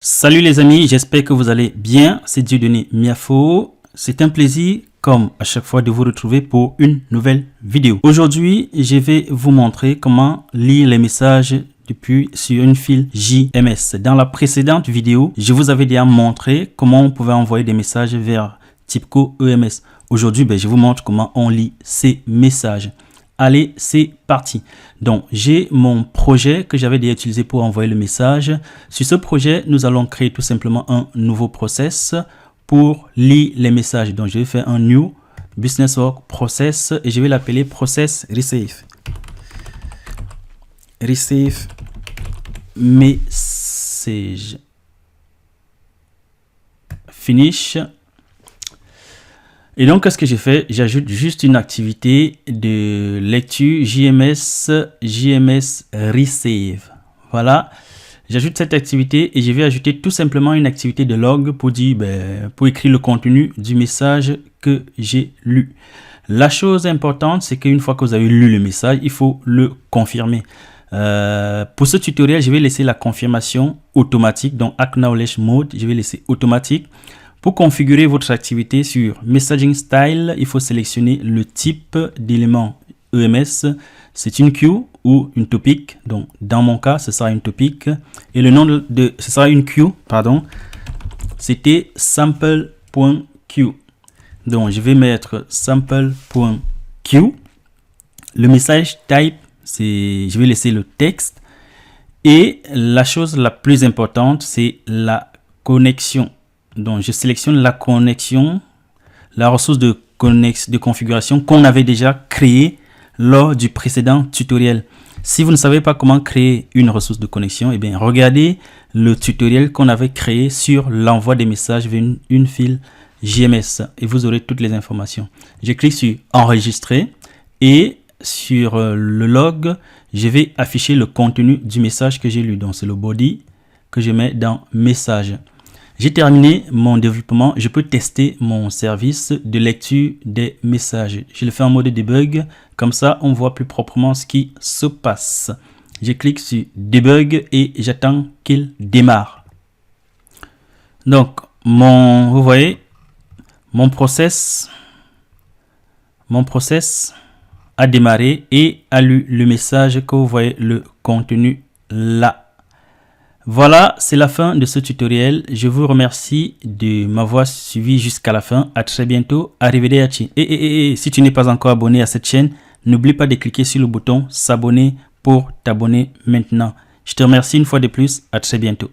Salut les amis, j'espère que vous allez bien. C'est Dieudonné Miafo. C'est un plaisir, comme à chaque fois, de vous retrouver pour une nouvelle vidéo. Aujourd'hui, je vais vous montrer comment lire les messages depuis sur une file JMS. Dans la précédente vidéo, je vous avais déjà montré comment on pouvait envoyer des messages vers TIBCO EMS. Aujourd'hui, je vous montre comment on lit ces messages. Allez, c'est parti. Donc, j'ai mon projet que j'avais déjà utilisé pour envoyer le message. Sur ce projet, nous allons créer tout simplement un nouveau process pour lire les messages. Donc, je vais faire un new business work process et je vais l'appeler process receive. Receive message. Finish. Et donc, qu'est-ce que j'ai fait? J'ajoute juste une activité de lecture JMS Receive. Voilà. J'ajoute cette activité et je vais ajouter tout simplement une activité de log pour dire, pour écrire le contenu du message que j'ai lu. La chose importante, c'est qu'une fois que vous avez lu le message, il faut le confirmer. Pour ce tutoriel, je vais laisser la confirmation automatique. Donc, Acknowledge Mode, je vais laisser automatique. Pour configurer votre activité sur Messaging Style, il faut sélectionner le type d'élément EMS. C'est une queue ou une topic. Donc, dans mon cas, ce sera une topic. Et le nom ce sera une queue, pardon. C'était sample.queue. Donc, je vais mettre sample.queue. Le message type, je vais laisser le texte. Et la chose la plus importante, c'est la connexion. Donc, je sélectionne la connexion, la ressource de configuration qu'on avait déjà créée lors du précédent tutoriel. Si vous ne savez pas comment créer une ressource de connexion, regardez le tutoriel qu'on avait créé sur l'envoi des messages vers une file JMS et vous aurez toutes les informations. Je clique sur enregistrer et sur le log, je vais afficher le contenu du message que j'ai lu. Donc, c'est le body que je mets dans message. J'ai terminé mon développement. Je peux tester mon service de lecture des messages. Je le fais en mode debug. Comme ça, on voit plus proprement ce qui se passe. Je clique sur debug et j'attends qu'il démarre. Donc, vous voyez, mon process a démarré et a lu le message que vous voyez le contenu là. Voilà, c'est la fin de ce tutoriel. Je vous remercie de m'avoir suivi jusqu'à la fin. À très bientôt. Arrivederci. Et si tu n'es pas encore abonné à cette chaîne, n'oublie pas de cliquer sur le bouton s'abonner pour t'abonner maintenant. Je te remercie une fois de plus. À très bientôt.